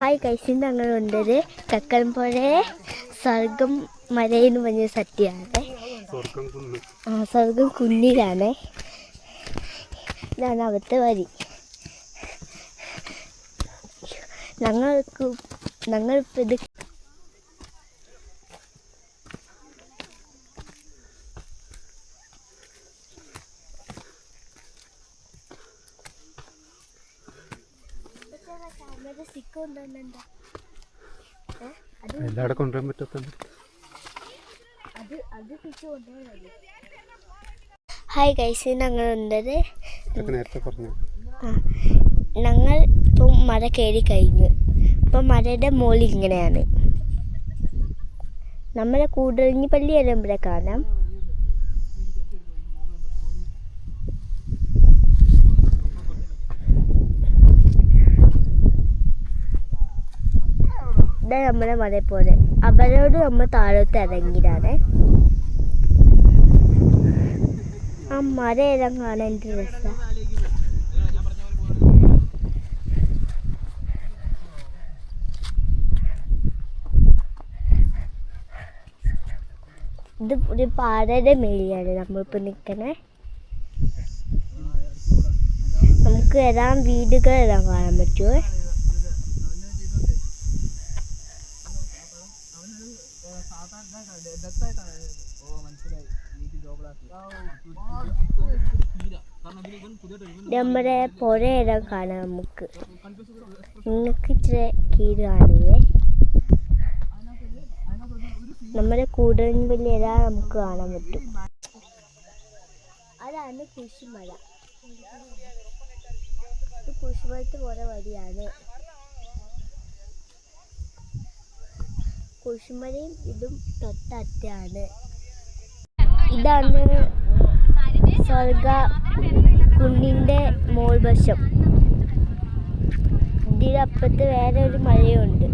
Hi കൈസിൻ്റെ അങ്ങനെ ഉണ്ടൊരു കക്കൻപുഴ സ്വർഗം മലയെന്ന് പറഞ്ഞ സത്യമാണ്. സ്വർഗം കുന്നിലാണ്. ഇതാണ് അവിടുത്തെ വരി. ഞങ്ങളിപ്പോൾ ഇത് എല്ലാവരും കൊണ്ടുവരാൻ പറ്റാത്ത. ഹായ് ഗൈസ്, ഞങ്ങൾ ഉണ്ടത് നേരത്തെ പറഞ്ഞു. ഞങ്ങൾ ഇപ്പം മല കയറി കഴിഞ്ഞു. ഇപ്പം മലയുടെ മുകളിൽ ഇങ്ങനെയാണ്. നമ്മളെ കൂടരഞ്ഞി പള്ളി വരുമ്പോഴേ കാണാം. ഇതാ നമ്മളെ മല പോലെ. അവരോട് നമ്മൾ താഴോട്ട് ഇറങ്ങിയതാണ്. ആ മല എല്ലാം കാണാൻ എന്ത് രസമാണ്. ഇത് ഒരു പാറയുടെ മേലെയാണ് നമ്മളിപ്പോൾ നിൽക്കണേ. നമുക്ക് എല്ലാം വീടുകളെല്ലാം കാണാൻ പറ്റുമോ? നമ്മുടെ പുഴയെല്ലാം കാണാം നമുക്ക്. നിങ്ങൾക്ക് ഇച്ചിരി കീഴ് കാണില്ലേ? നമ്മുടെ കൂടരഞ്ഞി എല്ലാം നമുക്ക് കാണാൻ പറ്റും. അതാണ് കുരിശുമല. ഇത് കുരിശുമലത്ത് പോലെ വഴിയാണ്. കുരിശുമലയും ഇതും തൊട്ടറ്റാണ്. ഇതാണ് സ്വർഗ കുന്നിൻ്റെ മോൾവശം. ഇതിനപ്പുറത്ത് വേറെ ഒരു മലയുണ്ട്.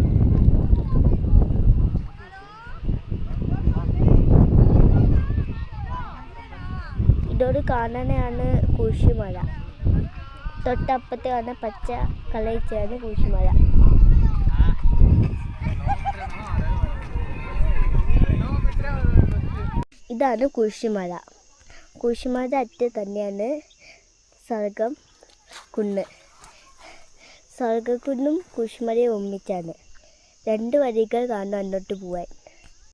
ഇതോട് കാണാനാണ് കുരിശുമല. തൊട്ടപ്പുറത്ത് കാണാൻ പച്ച കളയിച്ചാണ് കുരിശുമല. ഇതാണ് കുരിശുമല. കുരിശുമലയുടെ അറ്റത്ത് തന്നെയാണ് സ്വർഗം കുന്ന്. സ്വർഗക്കുന്നും കുരിശുമലയും ഒന്നിച്ചാണ്. രണ്ട് വഴികൾ കാണാൻ അങ്ങോട്ട് പോവാൻ.